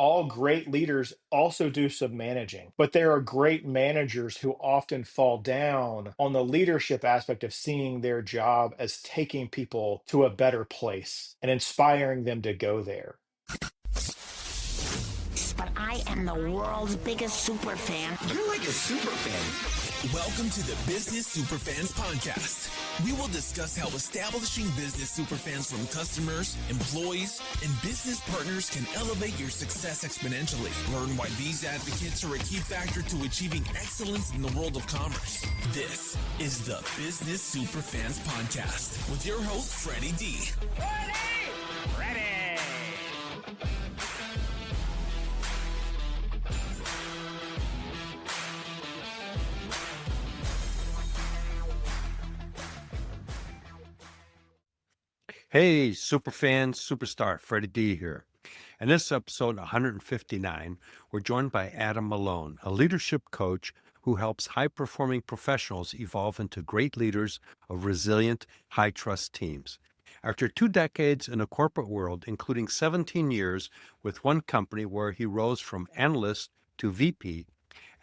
all great leaders also do some managing, but there are great managers who often fall down on the leadership aspect of seeing their job as taking people to a better place and inspiring them to go there. But I am the world's biggest super fan. You're like a super fan. Welcome to the Business Superfans podcast. We will discuss how establishing business superfans from customers, employees, and business partners can elevate your success exponentially. Learn why these advocates are a key factor to achieving excellence in the world of commerce. This is the Business Superfans podcast with your host, Freddy D. Ready! Hey, Superfans, Superstar, Freddy D here. In this episode 159, we're joined by Adam Malone, a leadership coach who helps high-performing professionals evolve into great leaders of resilient, high-trust teams. After 2 decades in the corporate world, including 17 years with one company where he rose from analyst to VP,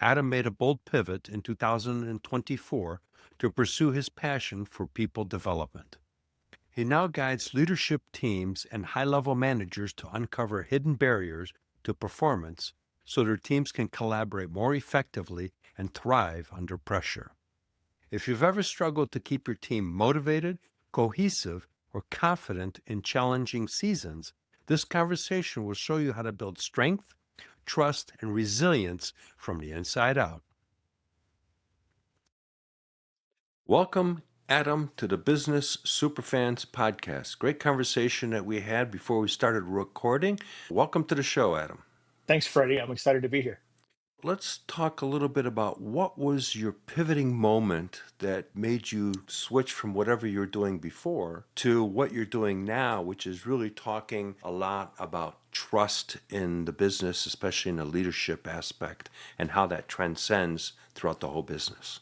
Adam made a bold pivot in 2024 to pursue his passion for people development. He now guides leadership teams and high-level managers to uncover hidden barriers to performance so their teams can collaborate more effectively and thrive under pressure. If you've ever struggled to keep your team motivated, cohesive, or confident in challenging seasons, this conversation will show you how to build strength, trust, and resilience from the inside out. Welcome, Adam, to the Business Superfans podcast. Great conversation that we had before we started recording. Welcome to the show, Adam. Thanks, Freddie. I'm excited to be here. Let's talk a little bit about what was your pivoting moment that made you switch from whatever you were doing before to what you're doing now, which is really talking a lot about trust in the business, especially in the leadership aspect, and how that transcends throughout the whole business.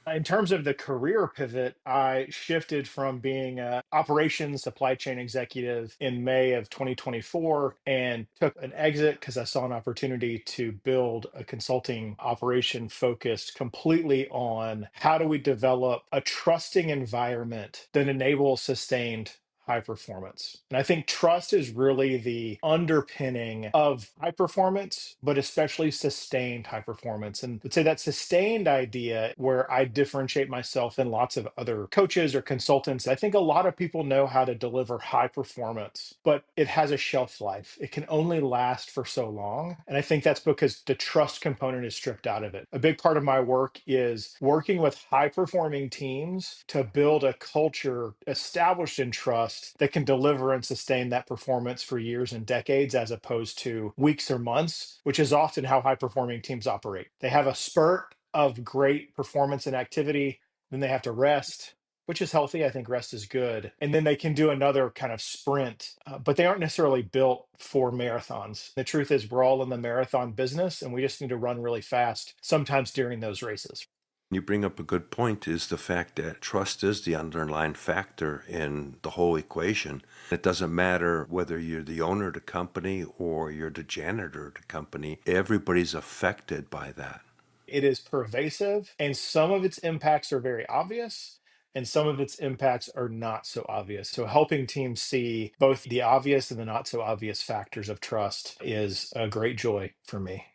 In terms of the career pivot, I shifted from being a operations supply chain executive in May of 2024 and took an exit because I saw an opportunity to build a consulting operation focused completely on how do we develop a trusting environment that enables sustained high performance. And I think trust is really the underpinning of high performance, but especially sustained high performance. And let's say that sustained idea where I differentiate myself than lots of other coaches or consultants. I think a lot of people know how to deliver high performance, but it has a shelf life. It can only last for so long. And I think that's because the trust component is stripped out of it. A big part of my work is working with high performing teams to build a culture established in trust that can deliver and sustain that performance for years and decades as opposed to weeks or months, which is often how high performing teams operate. They have a spurt of great performance and activity, then they have to rest, which is healthy. I think rest is good. And then they can do another kind of sprint, but they aren't necessarily built for marathons. The truth is, we're all in the marathon business and we just need to run really fast, sometimes during those races. You bring up a good point is the fact that trust is the underlying factor in the whole equation. It doesn't matter whether you're the owner of the company or you're the janitor of the company. Everybody's affected by that. It is pervasive, and some of its impacts are very obvious, and some of its impacts are not so obvious. So, helping teams see both the obvious and the not so obvious factors of trust is a great joy for me.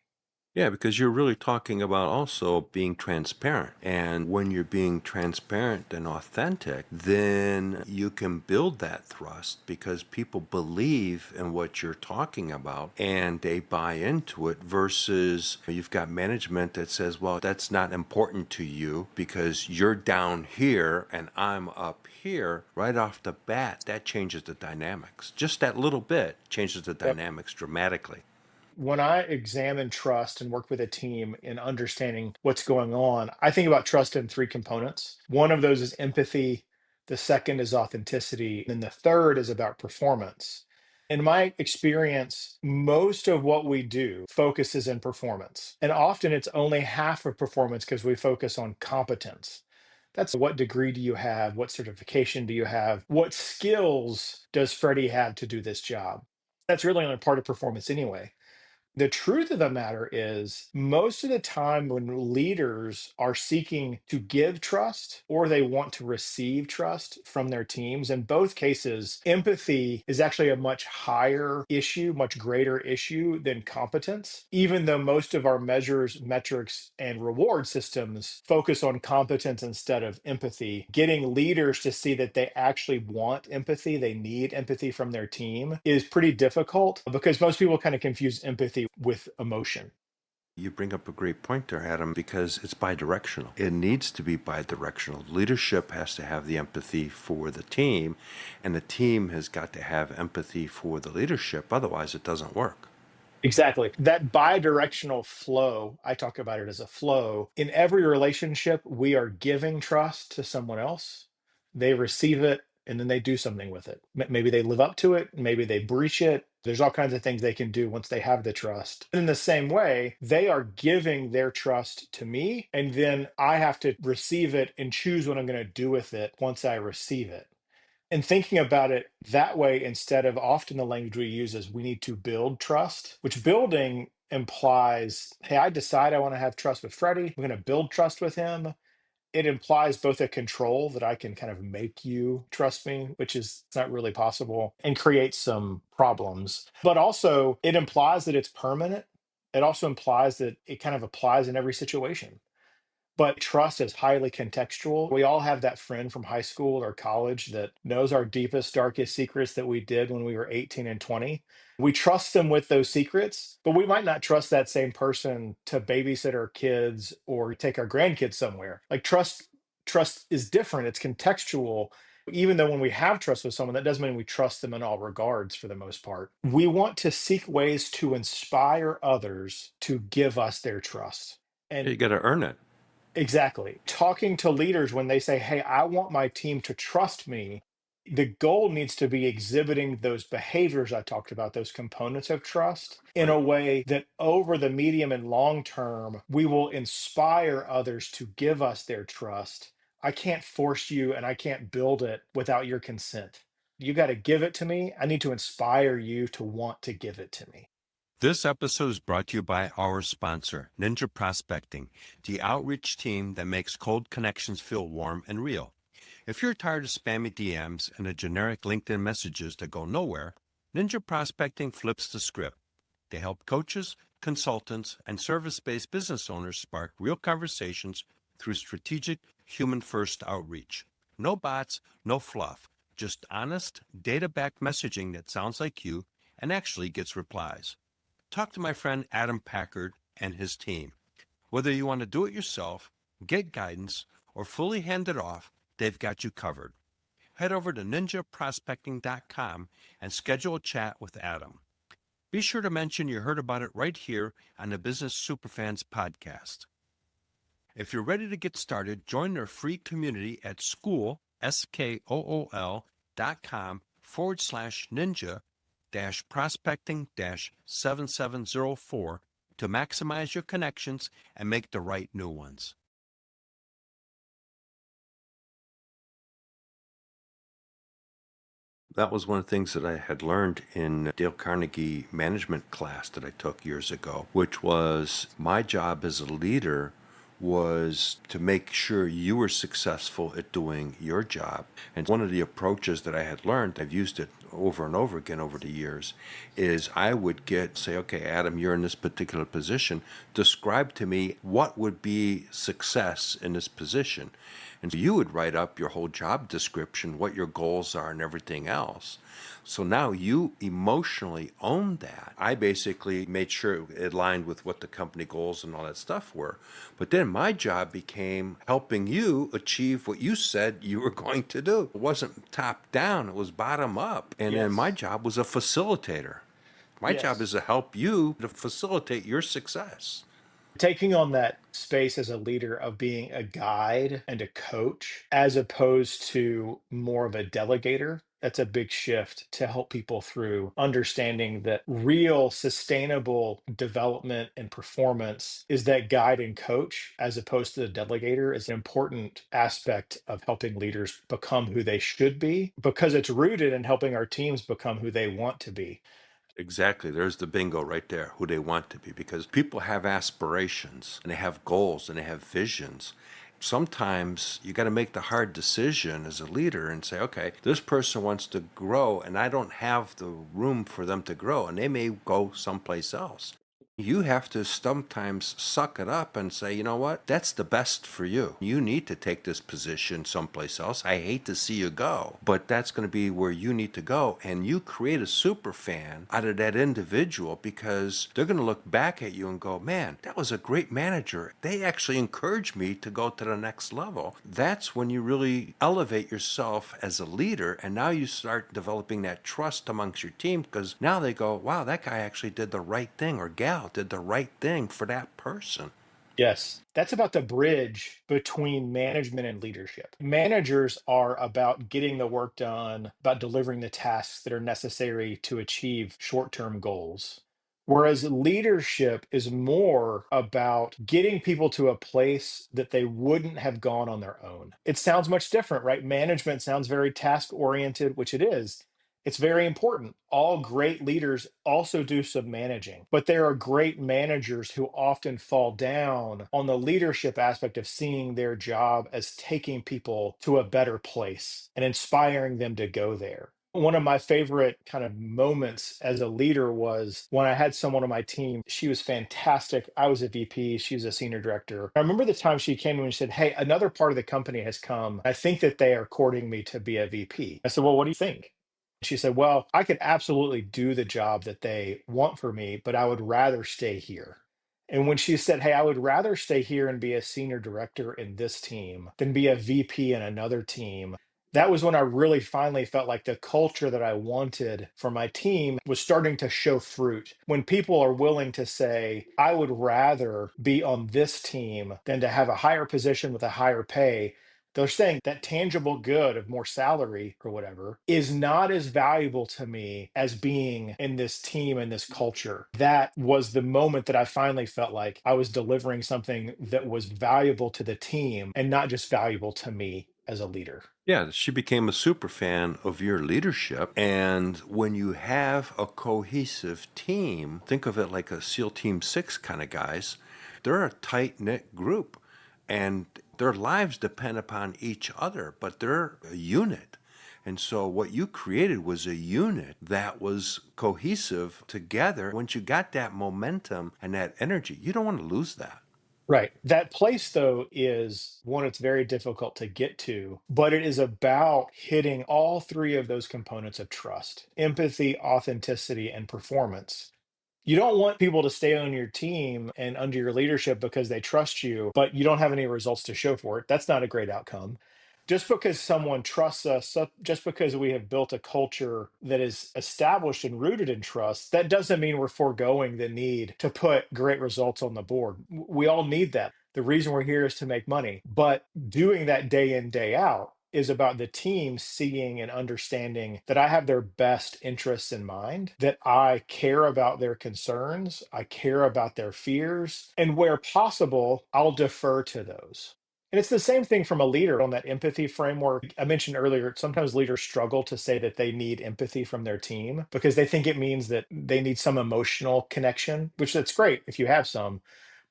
Yeah, because you're really talking about also being transparent. And when you're being transparent and authentic, then you can build that trust because people believe in what you're talking about and they buy into it versus you've got management that says, well, that's not important to you because you're down here and I'm up here. Right off the bat, that changes the dynamics. Just that little bit changes the Yep. dynamics dramatically. When I examine trust and work with a team in understanding what's going on, I think about trust in 3 components. One of those is empathy, the second is authenticity, and the third is about performance. In my experience, most of what we do focuses in performance. And often it's only half of performance because we focus on competence. That's what degree do you have? What certification do you have? What skills does Freddie have to do this job? That's really only part of performance anyway. The truth of the matter is, most of the time when leaders are seeking to give trust or they want to receive trust from their teams, in both cases, empathy is actually a much higher issue, much greater issue than competence, even though most of our measures, metrics, and reward systems focus on competence instead of empathy. Getting leaders to see that they actually want empathy, they need empathy from their team, is pretty difficult because most people kind of confuse empathy with emotion. You bring up a great point there, Adam, because it's bidirectional. It needs to be bidirectional. Leadership has to have the empathy for the team, and the team has got to have empathy for the leadership. Otherwise, it doesn't work. Exactly. That bi-directional flow, I talk about it as a flow. In every relationship, we are giving trust to someone else. They receive it and then they do something with it. Maybe they live up to it, maybe they breach it. There's all kinds of things they can do once they have the trust. In the same way, they are giving their trust to me, and then I have to receive it and choose what I'm going to do with it once I receive it. And thinking about it that way, instead of often the language we use is we need to build trust, which building implies, hey, I decide I want to have trust with Freddie. I'm going to build trust with him. It implies both a control that I can kind of make you trust me, which is not really possible, and create some problems. But also, it implies that it's permanent. It also implies that it kind of applies in every situation. But trust is highly contextual. We all have that friend from high school or college that knows our deepest, darkest secrets that we did when we were 18 and 20. We trust them with those secrets, but we might not trust that same person to babysit our kids or take our grandkids somewhere. Like trust is different. It's contextual. Even though when we have trust with someone, that doesn't mean we trust them in all regards for the most part. We want to seek ways to inspire others to give us their trust. You And got to earn it. exactly. Talking to leaders when they say, hey, I want my team to trust me, the goal needs to be exhibiting those behaviors I talked about, those components of trust, in Right. a way that over the medium and long term, we will inspire others to give us their trust. I can't force you and I can't build it without your consent. You got to give it to me. I need to inspire you to want to give it to me. This episode is brought to you by our sponsor, Ninja Prospecting, the outreach team that makes cold connections feel warm and real. If you're tired of spammy DMs and the generic LinkedIn messages that go nowhere, Ninja Prospecting flips the script. They help coaches, consultants, and service-based business owners spark real conversations through strategic, human-first outreach. No bots, no fluff, just honest, data-backed messaging that sounds like you and actually gets replies. Talk to my friend Adam Packard and his team. Whether you want to do it yourself, get guidance, or fully hand it off, they've got you covered. Head over to ninjaprospecting.com and schedule a chat with Adam. Be sure to mention you heard about it right here on the Business Superfans podcast. If you're ready to get started, join their free community at school.com/ninja prospecting 7704 to maximize your connections and make the right new ones. That was one of the things that I had learned in Dale Carnegie management class that I took years ago, which was my job as a leader was to make sure you were successful at doing your job. And one of the approaches that I had learned, I've used it over and over again over the years, is I would say, okay, Adam, you're in this particular position. Describe to me what would be success in this position. And so you would write up your whole job description, what your goals are and everything else. So now you emotionally own that. I basically made sure it aligned with what the company goals and all that stuff were. But then my job became helping you achieve what you said you were going to do. It wasn't top down, it was bottom up. And then my Yes. job was a facilitator. My job is Yes. to help you to facilitate your success. Taking on that space as a leader of being a guide and a coach, as opposed to more of a delegator, that's a big shift to help people through understanding that real sustainable development and performance is that guide and coach, as opposed to the delegator, is an important aspect of helping leaders become who they should be because it's rooted in helping our teams become who they want to be. Exactly. There's the bingo right there, who they want to be, because people have aspirations and they have goals and they have visions. Sometimes you got to make the hard decision as a leader and say, okay, this person wants to grow and I don't have the room for them to grow, and they may go someplace else. You have to sometimes suck it up and say, you know what? That's the best for you. You need to take this position someplace else. I hate to see you go, but that's going to be where you need to go. And you create a super fan out of that individual, because they're going to look back at you and go, man, that was a great manager. They actually encouraged me to go to the next level. That's when you really elevate yourself as a leader. And now you start developing that trust amongst your team, because now they go, wow, that guy actually did the right thing, or gal did the right thing for that person. Yes, that's about the bridge between management and leadership. Managers are about getting the work done, about delivering the tasks that are necessary to achieve short term goals. Whereas leadership is more about getting people to a place that they wouldn't have gone on their own. It sounds much different, right? Management sounds very task oriented, which it is. It's very important. All great leaders also do some managing, but there are great managers who often fall down on the leadership aspect of seeing their job as taking people to a better place and inspiring them to go there. One of my favorite kind of moments as a leader was when I had someone on my team. She was fantastic. I was a VP. She was a senior director. I remember the time she came to me and said, "Hey, another part of the company has come. I think that they are courting me to be a VP." I said, "Well, what do you think?" She said, "Well, I could absolutely do the job that they want for me, but I would rather stay here." And when she said, "Hey, I would rather stay here and be a senior director in this team than be a VP in another team," that was when I really finally felt like the culture that I wanted for my team was starting to show fruit. When people are willing to say, "I would rather be on this team than to have a higher position with a higher pay," they're saying that tangible good of more salary or whatever is not as valuable to me as being in this team and this culture. That was the moment that I finally felt like I was delivering something that was valuable to the team and not just valuable to me as a leader. Yeah, she became a super fan of your leadership. And when you have a cohesive team, think of it like a SEAL Team 6 kind of guys. They're a tight knit group and their lives depend upon each other, but they're a unit. And so what you created was a unit that was cohesive together. Once you got that momentum and that energy, you don't want to lose that. Right. That place, though, is one it's very difficult to get to, but it is about hitting all three of those components of trust: empathy, authenticity, and performance. You don't want people to stay on your team and under your leadership because they trust you, but you don't have any results to show for it. That's not a great outcome. Just because someone trusts us, just because we have built a culture that is established and rooted in trust, that doesn't mean we're foregoing the need to put great results on the board. We all need that. The reason we're here is to make money, but doing that day in, day out is about the team seeing and understanding that I have their best interests in mind, that I care about their concerns, I care about their fears, and where possible, I'll defer to those. And it's the same thing from a leader on that empathy framework. I mentioned earlier, sometimes leaders struggle to say that they need empathy from their team because they think it means that they need some emotional connection, which that's great if you have some.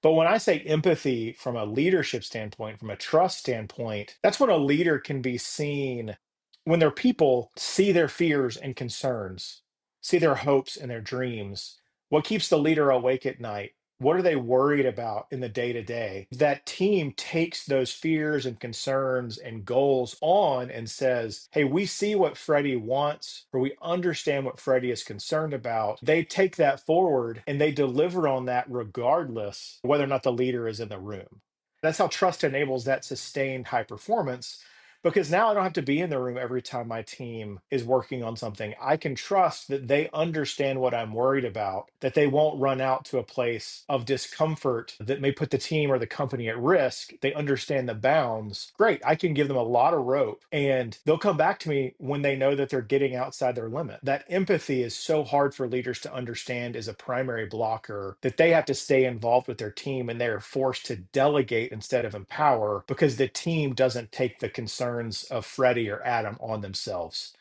But when I say empathy from a leadership standpoint, from a trust standpoint, that's when a leader can be seen, when their people see their fears and concerns, see their hopes and their dreams. What keeps the leader awake at night? What are they worried about in the day to day? That team takes those fears and concerns and goals on and says, "Hey, we see what Freddie wants, or we understand what Freddie is concerned about." They take that forward and they deliver on that regardless whether or not the leader is in the room. That's how trust enables that sustained high performance, because now I don't have to be in the room every time my team is working on something. I can trust that they understand what I'm worried about, that they won't run out to a place of discomfort that may put the team or the company at risk. They understand the bounds. Great. I can give them a lot of rope and they'll come back to me when they know that they're getting outside their limit. That empathy is so hard for leaders to understand as a primary blocker, that they have to stay involved with their team and they're forced to delegate instead of empower because the team doesn't take the concerns of Freddie or Adam on themselves.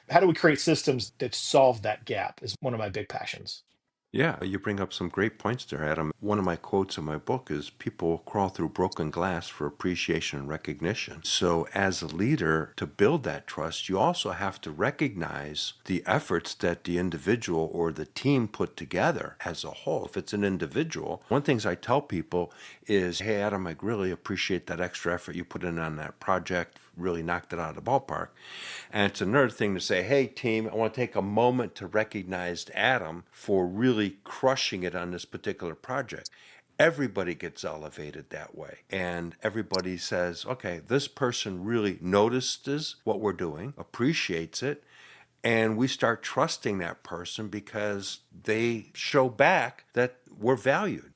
How do we create systems that solve that gap is one of my big passions. Yeah, you bring up some great points there, Adam. One of my quotes in my book is people crawl through broken glass for appreciation and recognition. So, as a leader, to build that trust, you also have to recognize the efforts that the individual or the team put together as a whole. If it's an individual, one of the things I tell people is, hey, Adam, I really appreciate that extra effort you put in on that project. Really knocked it out of the ballpark. And it's another thing to say, hey, team, I want to take a moment to recognize Adam for really crushing it on this particular project. Everybody gets elevated that way. And everybody says, okay, this person really notices what we're doing, appreciates it, and we start trusting that person because they show back that we're valued.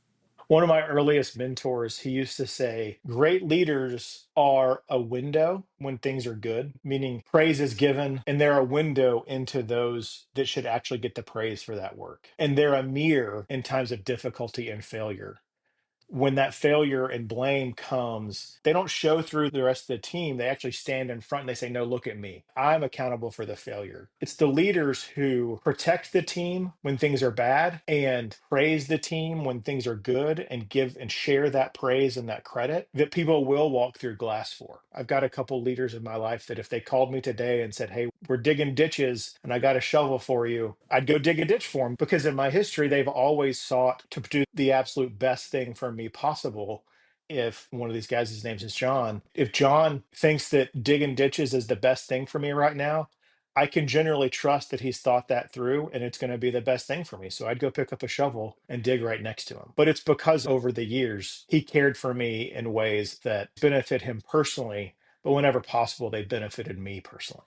One of my earliest mentors, he used to say, great leaders are a window when things are good, meaning praise is given, and they're a window into those that should actually get the praise for that work. And they're a mirror in times of difficulty and failure. When that failure and blame comes, they don't show through the rest of the team. They actually stand in front and they say, no, look at me. I'm accountable for the failure. It's the leaders who protect the team when things are bad and praise the team when things are good and give and share that praise and that credit that people will walk through glass for. I've got a couple leaders in my life that if they called me today and said, hey, we're digging ditches and I got a shovel for you, I'd go dig a ditch for them because in my history, they've always sought to do the absolute best thing for me possible. If one of these guys, his name is John, if John thinks that digging ditches is the best thing for me right now, I can generally trust that he's thought that through and it's going to be the best thing for me. So I'd go pick up a shovel and dig right next to him. But it's because over the years, he cared for me in ways that benefit him personally, but whenever possible, they benefited me personally.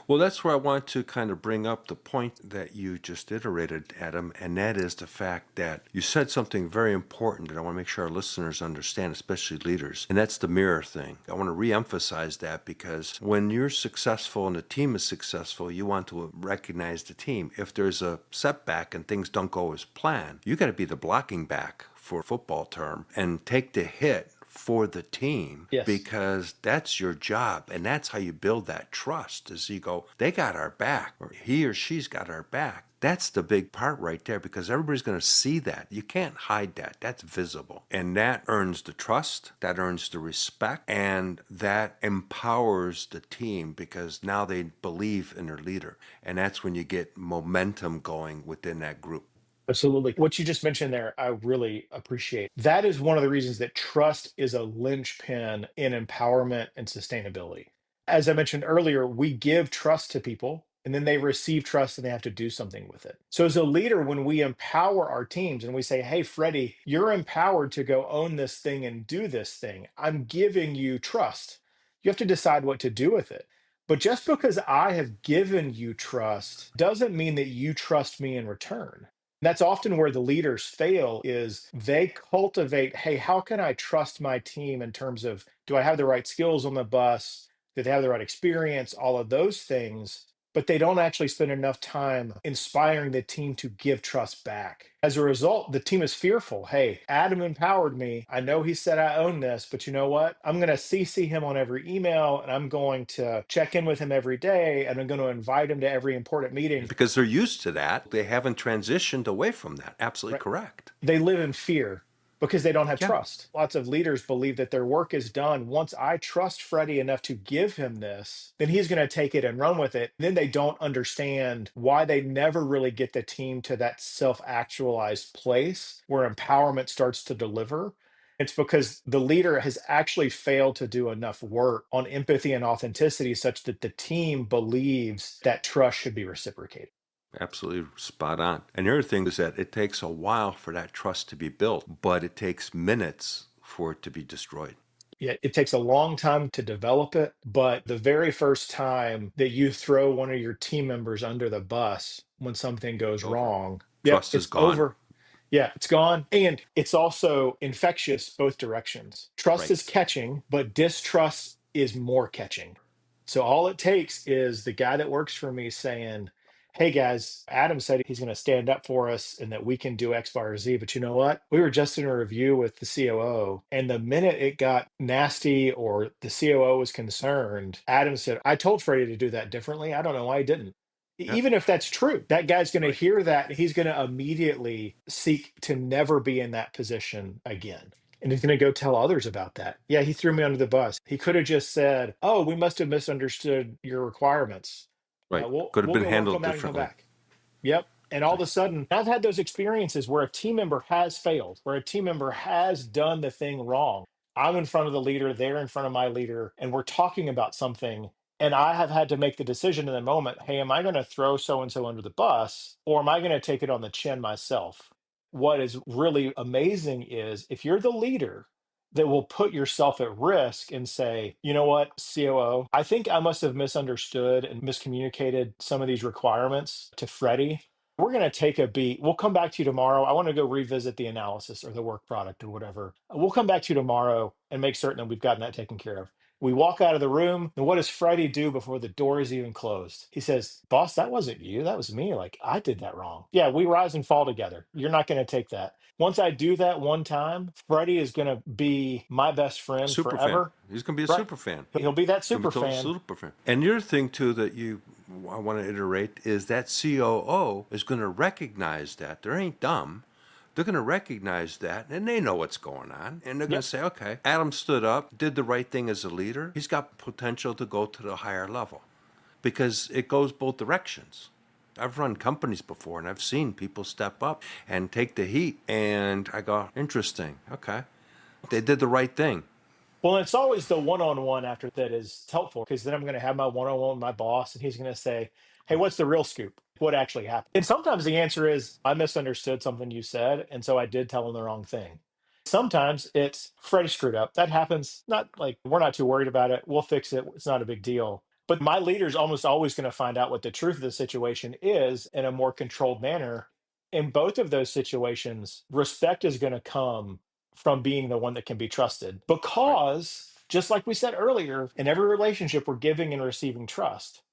Well, that's where I want to kind of bring up the point that you just iterated, Adam, and that is the fact that you said something very important that I want to make sure our listeners understand, especially leaders, and that's the mirror thing. I want to reemphasize that because when you're successful and the team is successful, you want to recognize the team. If there's a setback and things don't go as planned, you got to be the blocking back for a football term and take the hit for the team Yes. because that's your job and that's how you build that trust is you go, they got our back or he or she's got our back. That's the big part right there because everybody's going to see that. You can't hide that. That's visible. And that earns the trust, that earns the respect, and that empowers the team because now they believe in their leader. And that's when you get momentum going within that group. Absolutely. What you just mentioned there, I really appreciate. That is one of the reasons that trust is a linchpin in empowerment and sustainability. As I mentioned earlier, we give trust to people and then they receive trust and they have to do something with it. So, as a leader, when we empower our teams and we say, hey, Freddie, you're empowered to go own this thing and do this thing, I'm giving you trust. You have to decide what to do with it. But just because I have given you trust doesn't mean that you trust me in return. That's often where the leaders fail is they cultivate, hey, how can I trust my team in terms of do I have the right skills on the bus? Do they have the right experience? All of those things. But they don't actually spend enough time inspiring the team to give trust back. As a result, the team is fearful. Hey, Adam empowered me. I know he said I own this, but you know what? I'm going to CC him on every email and I'm going to check in with him every day and I'm going to invite him to every important meeting. Because they're used to that. They haven't transitioned away from that. Absolutely Right? correct. They live in fear because they don't have Yeah. trust. Lots of leaders believe that their work is done. Once I trust Freddie enough to give him this, then he's going to take it and run with it. Then they don't understand why they never really get the team to that self actualized place where empowerment starts to deliver. It's because the leader has actually failed to do enough work on empathy and authenticity such that the team believes that trust should be reciprocated. Absolutely spot on. And the other thing is that it takes a while for that trust to be built, but it takes minutes for it to be destroyed. Yeah, it takes a long time to develop it, but the very first time that you throw one of your team members under the bus when something goes Over. wrong, yep, Trust is it's gone. over. Yeah, it's gone. And it's also infectious both directions. Trust Right. is catching, but distrust is more catching. So all it takes is the guy that works for me saying, hey guys, Adam said he's going to stand up for us and that we can do X, Y, or Z. But you know what? We were just in a review with the COO, and the minute it got nasty or the COO was concerned, Adam said, I told Freddie to do that differently. I don't know why he didn't. Yeah, Even if that's true, that guy's going to right. hear that. He's going to immediately seek to never be in that position again. And he's going to go tell others about that. Yeah, he threw me under the bus. He could have just said, "Oh, we must have misunderstood your requirements. Right. Could have We'll been go work on handled that and come differently. back." Yep. And all of Right. a sudden, I've had those experiences where a team member has failed, where a team member has done the thing wrong. I'm in front of the leader, they're in front of my leader, and we're talking about something. And I have had to make the decision in the moment, hey, am I going to throw so and so under the bus, or am I going to take it on the chin myself? What is really amazing is if you're the leader that will put yourself at risk and say, you know what, COO, I think I must have misunderstood and miscommunicated some of these requirements to Freddie. We're going to take a beat. We'll come back to you tomorrow. I want to go revisit the analysis or the work product or whatever. We'll come back to you tomorrow and make certain that we've gotten that taken care of. We walk out of the room, and what does Freddie do before the door is even closed? He says, Boss, that wasn't you. That was me. Like, I did that wrong. Yeah, we rise and fall together. You're not going to take that. Once I do that one time, Freddie is going to be my best friend Super fan. forever. He's going to be a Right. super fan. He'll be that Gonna be super total fan. super fan. And the other thing too that I want to iterate is that COO is going to recognize that they ain't dumb. They're going to recognize that, and they know what's going on, and they're going Yep. to say, "Okay, Adam stood up, did the right thing as a leader. He's got potential to go to the higher level," because it goes both directions. I've run companies before, and I've seen people step up and take the heat, and I go, "Interesting. Okay, they did the right thing." Well, it's always the one-on-one after that is helpful because then I'm going to have my one-on-one with my boss, and he's going to say, "Hey, what's the real scoop? What actually happened?" And sometimes the answer is, "I misunderstood something you said, and so I did tell him the wrong thing." Sometimes it's Freddie screwed up. That happens. Not like we're not too worried about it. We'll fix it. It's not a big deal. But my leader's almost always going to find out what the truth of the situation is in a more controlled manner. In both of those situations, respect is going to come from being the one that can be trusted. Right. Because, just like we said earlier, in every relationship, we're giving and receiving trust.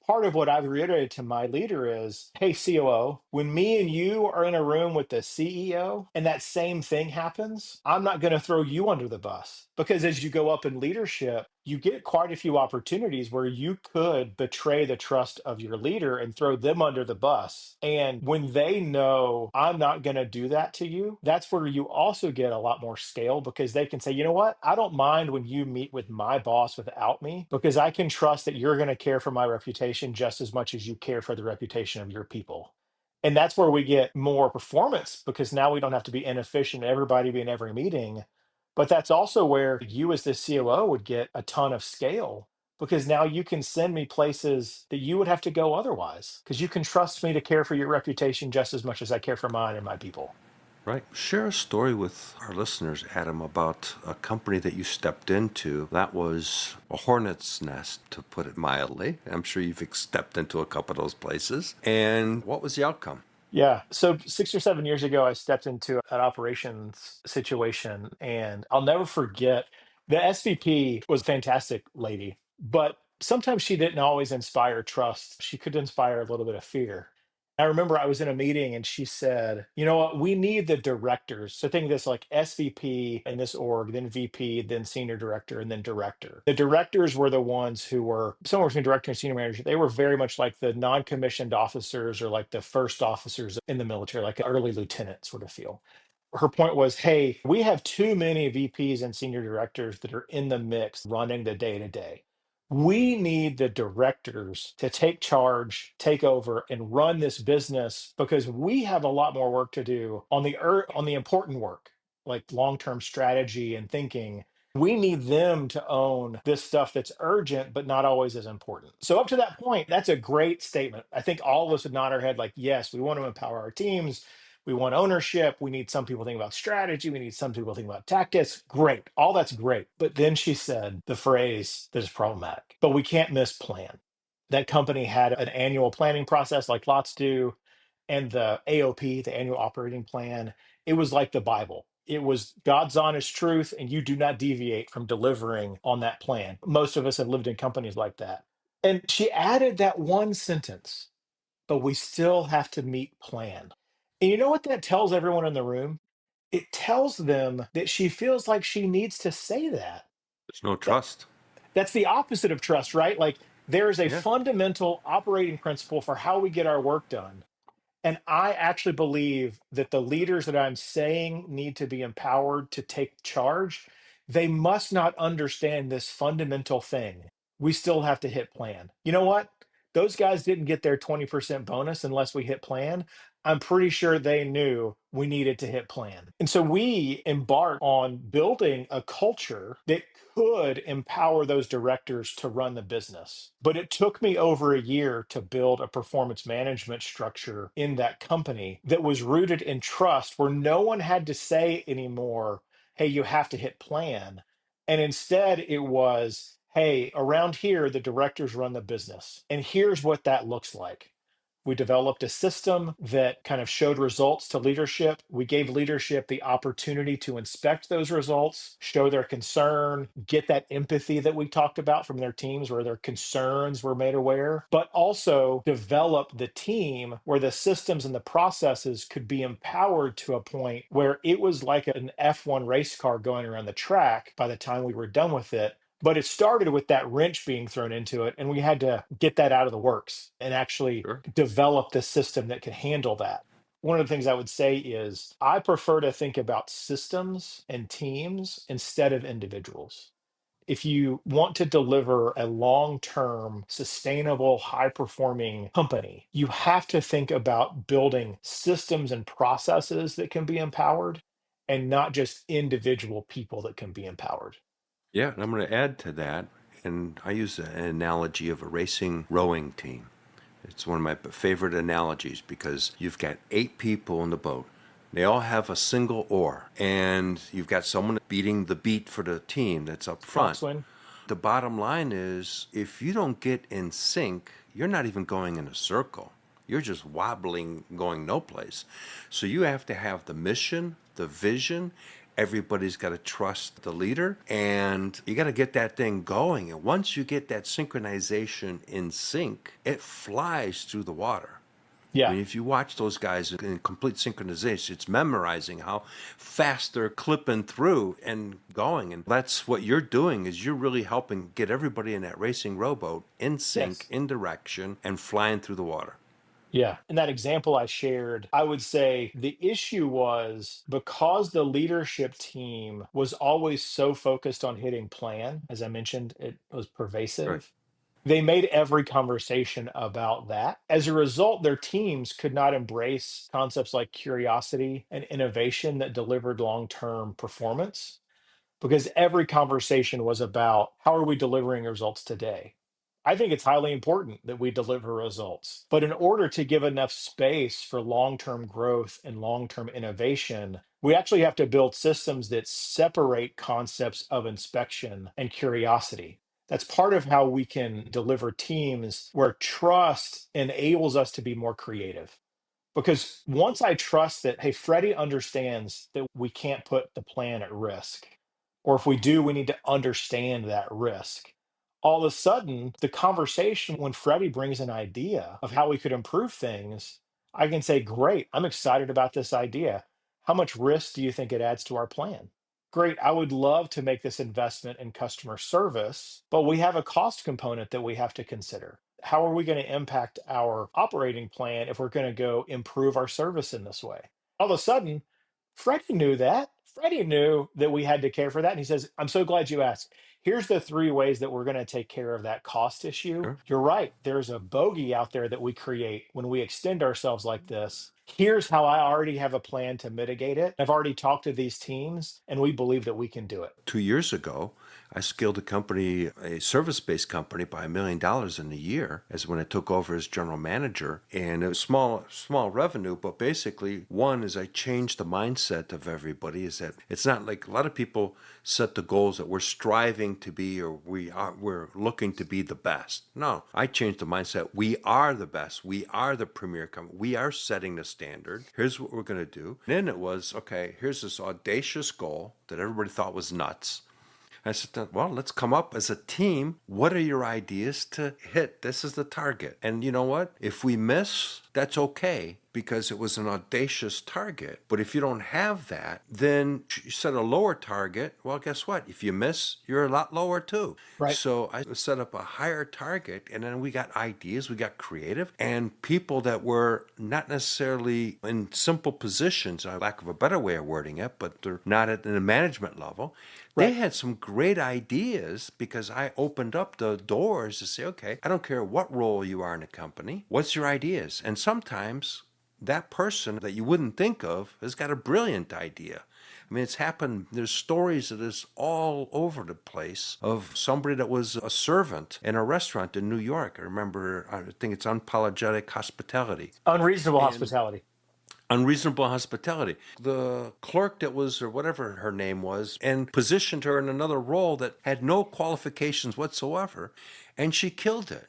Part of what I've reiterated to my leader is, hey, COO, when me and you are in a room with the CEO and that same thing happens, I'm not going to throw you under the bus. Because as you go up in leadership, you get quite a few opportunities where you could betray the trust of your leader and throw them under the bus. And when they know I'm not going to do that to you, that's where you also get a lot more scale because they can say, you know what? I don't mind when you meet with my boss without me because I can trust that you're going to care for my reputation just as much as you care for the reputation of your people. And that's where we get more performance because now we don't have to be inefficient, everybody be in every meeting. But that's also where you, as the COO, would get a ton of scale because now you can send me places that you would have to go otherwise because you can trust me to care for your reputation just as much as I care for mine and my people. Right. Share a story with our listeners, Adam, about a company that you stepped into that was a hornet's nest, to put it mildly. I'm sure you've stepped into a couple of those places. And what was the outcome? Yeah. So 6 or 7 years ago, I stepped into an operations situation, and I'll never forget the SVP was a fantastic lady, but sometimes she didn't always inspire trust. She could inspire a little bit of fear. I remember I was in a meeting and she said, you know what, we need the directors. So think of this like SVP in this org, then VP, then senior director, and then director. The directors were the ones who were somewhere between director and senior manager. They were very much like the non-commissioned officers or like the first officers in the military, like an early lieutenant sort of feel. Her point was, hey, we have too many VPs and senior directors that are in the mix running the day to day. We need the directors to take charge, take over, and run this business because we have a lot more work to do on on the important work, like long-term strategy and thinking. We need them to own this stuff that's urgent, but not always as important. So up to that point, that's a great statement. I think all of us would nod our head like, yes, we want to empower our teams. We want ownership. We need some people thinking about strategy. We need some people thinking about tactics. Great. All that's great. But then she said the phrase that is problematic, but we can't miss plan. That company had an annual planning process like lots do. And the AOP, the annual operating plan, it was like the Bible. It was God's honest truth, and you do not deviate from delivering on that plan. Most of us have lived in companies like that. And she added that one sentence, but we still have to meet plan. And you know what that tells everyone in the room? It tells them that she feels like she needs to say that. There's no That trust. that's the opposite of trust, right? Like there is a Yeah. fundamental operating principle for how we get our work done. And I actually believe that the leaders that I'm saying need to be empowered to take charge, they must not understand this fundamental thing. We still have to hit plan. You know what? Those guys didn't get their 20% bonus unless we hit plan. I'm pretty sure they knew we needed to hit plan. And so we embarked on building a culture that could empower those directors to run the business. But it took me over a year to build a performance management structure in that company that was rooted in trust, where no one had to say anymore, hey, you have to hit plan. And instead, it was, hey, around here, the directors run the business. And here's what that looks like. We developed a system that kind of showed results to leadership. We gave leadership the opportunity to inspect those results, show their concern, get that empathy that we talked about from their teams where their concerns were made aware, but also develop the team where the systems and the processes could be empowered to a point where it was like an F1 race car going around the track by the time we were done with it. But it started with that wrench being thrown into it, and we had to get that out of the works and actually Sure. develop the system that could handle that. One of the things I would say is I prefer to think about systems and teams instead of individuals. If you want to deliver a long term, sustainable, high performing company, you have to think about building systems and processes that can be empowered and not just individual people that can be empowered. Yeah, and I'm going to add to that, and I use an analogy of a racing rowing team. It's one of my favorite analogies because you've got 8 people in the boat. They all have a single oar, and you've got someone beating the beat for the team that's up front. Coxswain? The bottom line is if you don't get in sync, you're not even going in a circle. You're just wobbling, going no place. So you have to have the mission, the vision. Everybody's got to trust the leader, and you got to get that thing going. And once you get that synchronization in sync, it flies through the water. I Yeah. mean, if you watch those guys in complete synchronization, it's memorizing how fast they're clipping through and going. And that's what you're doing is you're really helping get everybody in that racing rowboat in sync, Yes. in direction, and flying through the water. Yeah. In that example I shared, I would say the issue was because the leadership team was always so focused on hitting plan, as I mentioned, it was Right. pervasive. They made every conversation about that. As a result, their teams could not embrace concepts like curiosity and innovation that delivered long term performance because every conversation was about how are we delivering results today? I think it's highly important that we deliver results. But in order to give enough space for long term growth and long term innovation, we actually have to build systems that separate concepts of inspection and curiosity. That's part of how we can deliver teams where trust enables us to be more creative. Because once I trust that, hey, Freddie understands that we can't put the plan at risk, or if we do, we need to understand that risk. All of a sudden, the conversation when Freddie brings an idea of how we could improve things, I can say, great, I'm excited about this idea. How much risk do you think it adds to our plan? Great, I would love to make this investment in customer service, but we have a cost component that we have to consider. How are we going to impact our operating plan if we're going to go improve our service in this way? All of a sudden, Freddie knew that. Freddie knew that we had to care for that. And he says, I'm so glad you asked. Here's the 3 ways that we're going to take care of that cost issue. Sure. You're right. There's a bogey out there that we create when we extend ourselves like this. Here's how I already have a plan to mitigate it. I've already talked to these teams, and we believe that we can do it. 2 years ago, I scaled a company, a service-based company, by $1 million in a year as when I took over as general manager. And it was small revenue, but basically, one is I changed the mindset of everybody. Is that it's not like a lot of people set the goals that we're striving to be or we're looking to be the best. No, I changed the mindset. We are the best. We are the premier company. We are setting the standard. Here's what we're going to do. And then it was, okay, here's this audacious goal that everybody thought was nuts. I said, well, let's come up as a team. What are your ideas to hit? This is the target. And you know what? If we miss, that's okay because it was an audacious target. But if you don't have that, then you set a lower target. Well, guess what? If you miss, you're a lot lower too. Right. So I set up a higher target, and then we got ideas, we got creative, and people that were not necessarily in simple positions, lack of a better way of wording it, but they're not at the management level. They Right. had some great ideas because I opened up the doors to say, okay, I don't care what role you are in a company, what's your ideas? And sometimes that person that you wouldn't think of has got a brilliant idea. I mean, it's happened. There's stories of this all over the place of somebody that was a servant in a restaurant in New York. I remember, I think it's unapologetic hospitality. Unreasonable And hospitality. unreasonable hospitality. The clerk that was, or whatever her name was, and positioned her in another role that had no qualifications whatsoever, and she killed it.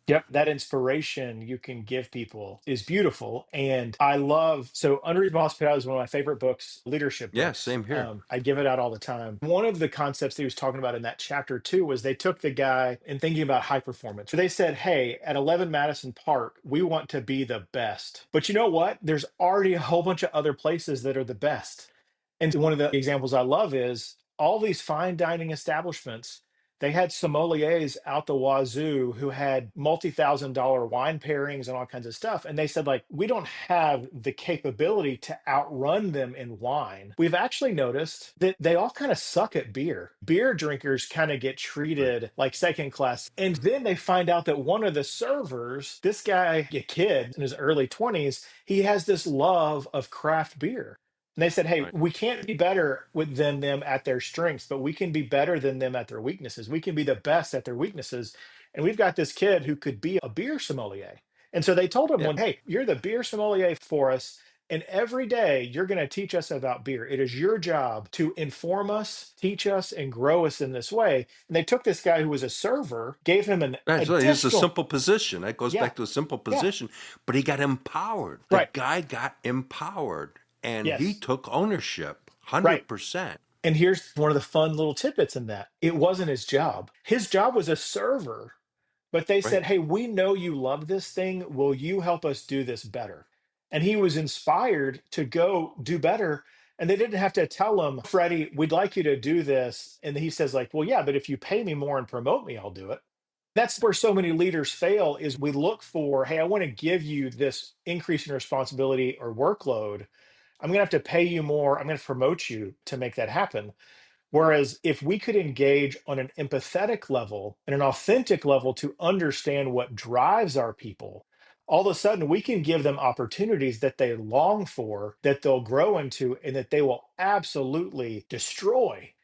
Yep, that inspiration you can give people is beautiful. And I love, so Unreasonable Hospitality is one of my favorite books, leadership Yeah, books. same here. I give it out all the time. One of the concepts that he was talking about in that chapter too was they took the guy and thinking about high performance. They said, hey, at 11 Madison Park, we want to be the best. But you know what? There's already a whole bunch of other places that are the best. And one of the examples I love is all these fine dining establishments, they had sommeliers out the wazoo who had multi-thousand-dollar wine pairings and all kinds of stuff. And they said, like, we don't have the capability to outrun them in wine. We've actually noticed that they all kind of suck at beer. Beer drinkers kind of get Right. treated like second class. And then they find out that one of the servers, this guy, a kid in his early 20s, he has this love of craft beer. And they said, hey, Right. we can't be better than them at their strengths, but we can be better than them at their weaknesses. We can be the best at their weaknesses. And we've got this kid who could be a beer sommelier. And so they told him, Yeah. one, hey, you're the beer sommelier for us. And every day you're going to teach us about beer. It is your job to inform us, teach us, and grow us in this way. And they took this guy who was a server, gave him an Right. So he's a additional, simple position. That goes yeah, back to a simple yeah, position, but he got empowered. The right, guy got empowered and he yes, took ownership right. 100%. And here's one of the fun little tidbits in that. It wasn't his job. His job was a server, but they Right. said, hey, we know you love this thing. Will you help us do this better? And he was inspired to go do better. And they didn't have to tell him, Freddie, we'd like you to do this. And he says, like, well, yeah, but if you pay me more and promote me, I'll do it. That's where so many leaders fail is we look for, hey, I want to give you this increase in responsibility or workload. I'm going to have to pay you more. I'm going to promote you to make that happen. Whereas if we could engage on an empathetic level and an authentic level to understand what drives our people, all of a sudden we can give them opportunities that they long for, that they'll grow into, and that they will absolutely destroy.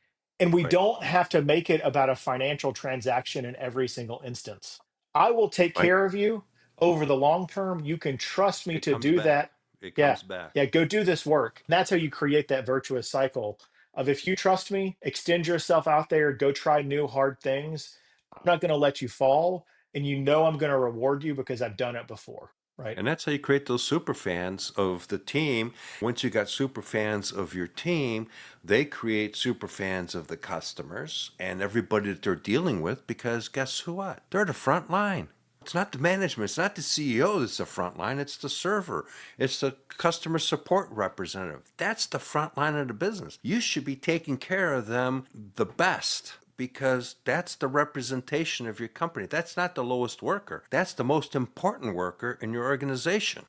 And we Right. don't have to make it about a financial transaction in every single instance. I will take Right. care of you over the long term. You can trust me It to comes do back. that. It Yeah. comes back. Yeah. Go do this work. And that's how you create that virtuous cycle of if you trust me, extend yourself out there, go try new hard things. I'm not going to let you fall. And you know I'm going to reward you because I've done it before. Right. And that's how you create those super fans of the team. Once you got super fans of your team, they create super fans of the customers and everybody that they're dealing with because guess who what? They're the front line. It's not the management, it's not the CEO that's the front line, it's the server, it's the customer support representative. That's the front line of the business. You should be taking care of them the best because that's the representation of your company. That's not the lowest worker. That's the most important worker in your organization.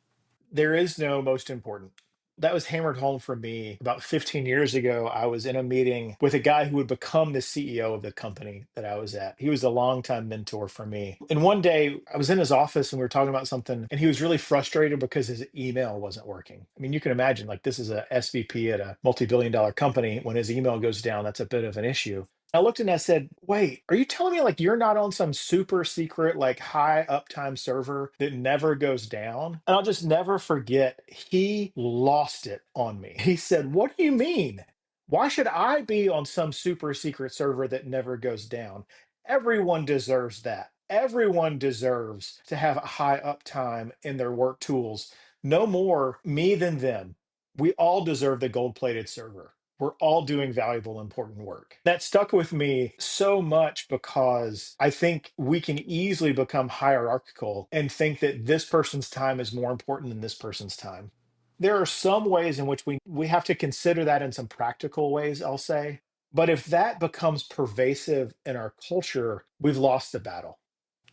There is no most important. That was hammered home for me about 15 years ago. I was in a meeting with a guy who would become the CEO of the company that I was at. He was a longtime mentor for me. And one day I was in his office and we were talking about something, and he was really frustrated because his email wasn't working. I mean, you can imagine, like, this is a SVP at a multi-billion dollar company. When his email goes down, that's a bit of an issue. I looked and I said, wait, are you telling me like you're not on some super secret, like high uptime server that never goes down? And I'll just never forget, he lost it on me. He said, what do you mean? Why should I be on some super secret server that never goes down? Everyone deserves that. Everyone deserves to have a high uptime in their work tools. No more me than them. We all deserve the gold plated server. We're all doing valuable, important work. That stuck with me so much because I think we can easily become hierarchical and think that this person's time is more important than this person's time. There are some ways in which we have to consider that in some practical ways, I'll say. But if that becomes pervasive in our culture, we've lost the battle.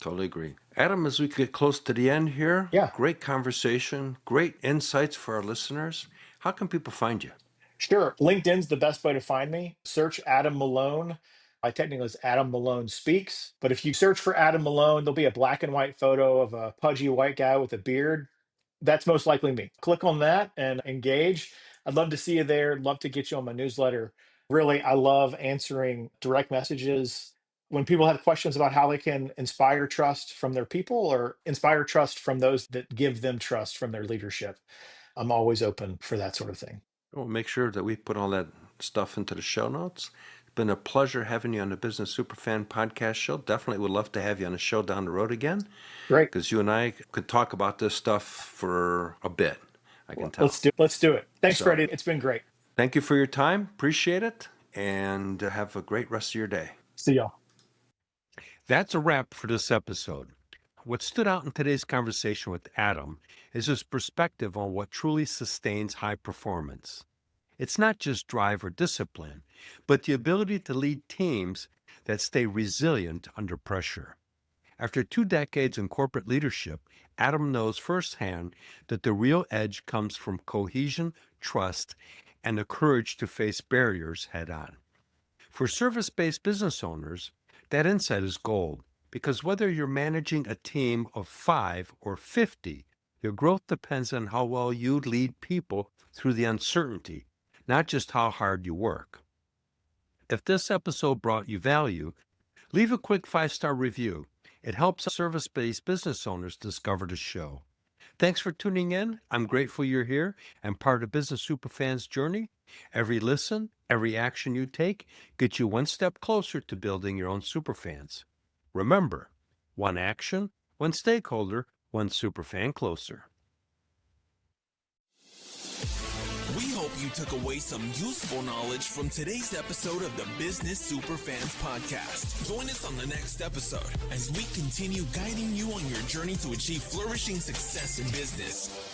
Totally agree. Adam, as we get close to the end here, Yeah. great conversation, great insights for our listeners. How can people find you? Sure. LinkedIn's the best way to find me. Search Adam Malone. My technical is Adam Malone Speaks. But if you search for Adam Malone, there'll be a black and white photo of a pudgy white guy with a beard. That's most likely me. Click on that and engage. I'd love to see you there. Love to get you on my newsletter. Really, I love answering direct messages. When people have questions about how they can inspire trust from their people or inspire trust from those that give them trust from their leadership, I'm always open for that sort of thing. We'll make sure that we put all that stuff into the show notes. It's been a pleasure having you on the Business Superfan podcast show. Definitely would love to have you on a show down the road again. Great. Because you and I could talk about this stuff for a bit, I can tell. Let's do it. Thanks, Freddy. It's been great. Thank you for your time. Appreciate it. And have a great rest of your day. See y'all. That's a wrap for this episode. What stood out in today's conversation with Adam is his perspective on what truly sustains high performance. It's not just drive or discipline, but the ability to lead teams that stay resilient under pressure. After 2 decades in corporate leadership, Adam knows firsthand that the real edge comes from cohesion, trust, and the courage to face barriers head on. For service-based business owners, that insight is gold, because whether you're managing a team of 5 or 50, your growth depends on how well you lead people through the uncertainty, not just how hard you work. If this episode brought you value, leave a quick 5-star review. It helps service-based business owners discover the show. Thanks for tuning in. I'm grateful you're here and part of Business Superfan's journey. Every listen, every action you take gets you one step closer to building your own superfans. Remember, one action, one stakeholder, one superfan closer. We hope you took away some useful knowledge from today's episode of the Business Superfans podcast. Join us on the next episode as we continue guiding you on your journey to achieve flourishing success in business.